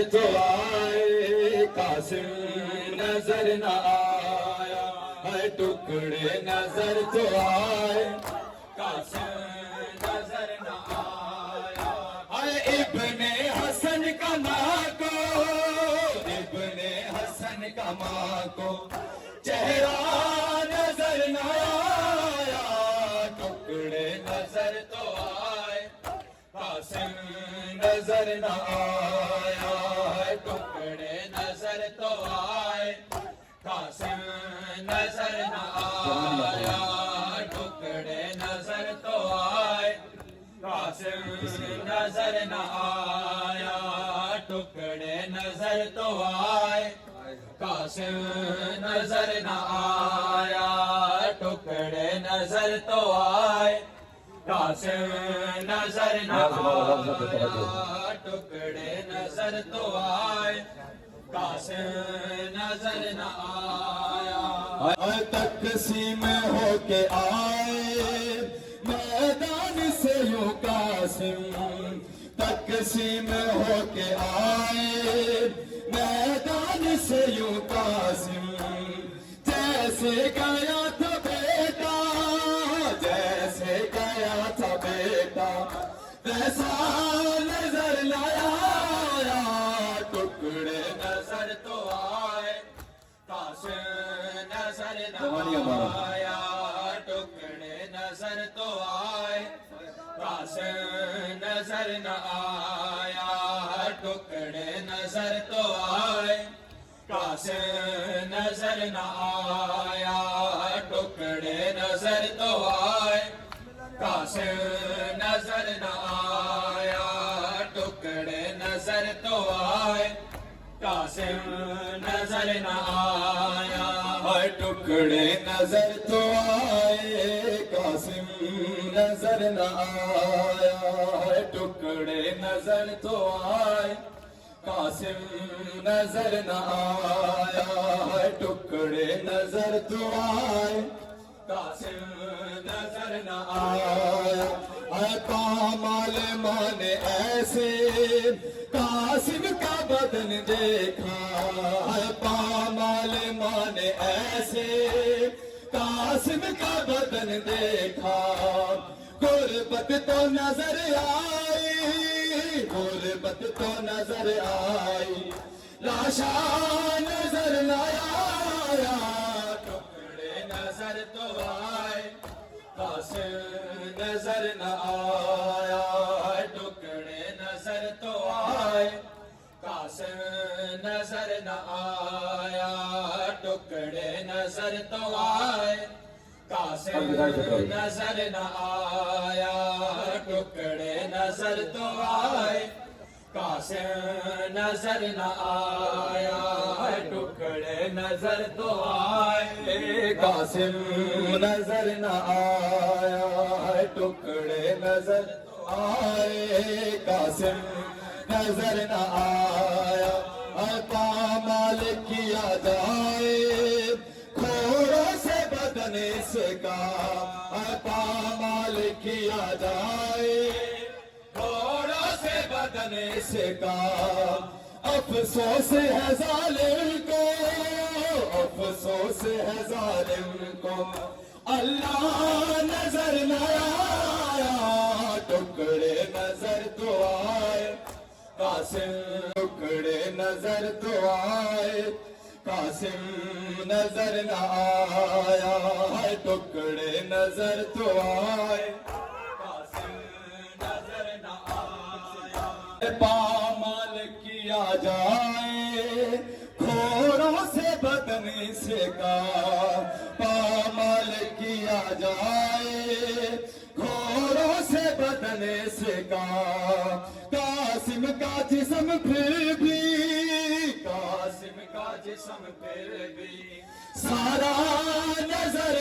تو آئے قاسم نظر نہ آیا ہے ٹکڑے نظر تو آئے قاسم نظر نہ آیا ہے ابن حسن کا ماں کو ابن حسن کا ماں کو چہرہ نظر نہ آیا ٹکڑے نظر تو آئے قاسم نظر نہ آیا ٹکڑے نظر تو آئے قاسم نظر نہ آیا ٹکڑے نظر تو آئے قاسم نظر نہ آیا ٹکڑے نظر تو آئے قاسم نظر نہ آیا ٹکڑے نظر تو آئے قاسم نظر نہ آیا ٹکڑے نظر تو آئے قاسم نظر نہ آیا تقسیم ہو کے آئے میدان سے یوں قاسم تقسیم ہو کے آئے میدان سے یوں قاسم جیسے گیا تھا بیٹا جیسے گیا تھا بیٹا ویسا نظر نہ آیا ٹکڑے نظر تو آئے قاسم نظر نہ آیا ٹکڑے نظر تو آئے قاسم نظر نہ آیا ٹکڑے نظر تو آئے قاسم نظر نہ آیا ٹکڑے نظر تو آئے قاسم نظر نہ آیا ٹکڑے نظر تو آئے قاسم نظر نہ آیا ٹکڑے نظر تو آئے قاسم نظر نہ آیا ٹکڑے نظر تو آئے قاسم نظر نہ آیا ٹکڑے نظر تو آئے قاسم نظر نہ آیا پامال مانے ایسے قاسم کا بدن دیکھا پامال مانے ایسے قاسم کا بدن دیکھا غربت تو نظر آئی غربت تو نظر آئی لاشا نظر نہ آیا ٹکڑے نظر تو آئے قاسم نظر نہ آیا ٹکڑے نظر تو آئے قاسم نظر نہ آیا ٹکڑے نظر تو آئے قاسم نظر نہ آیا ٹکڑے نظر تو آئے قاسم نظر نہ آیا ٹکڑے نظر تو آئے قاسم نظر نہ آیا ٹکڑے نظر تو آئے قاسم نظر نہ آیا پامال کیا جائے کھوڑوں سے بدن اس کا پامال کیا جائے کھوڑوں سے بدن اس کا افسوس ہے ظالم کو افسوس ہے ظالم کو اللہ نظر نہ آیا ٹکڑے نظر تو آئے قاسم ٹکڑے نظر تو آئے قاسم نظر نہ آیا ٹکڑے نظر تو آئے قاسم نظر نہ آیا پامال کیا جائے کھوڑوں سے بدن سے کا پامال کیا جائے کھوڑوں سے بدن سے کا قاسم کا جسم پھر بھی قاسم کا جسم پھر بھی سارا نظر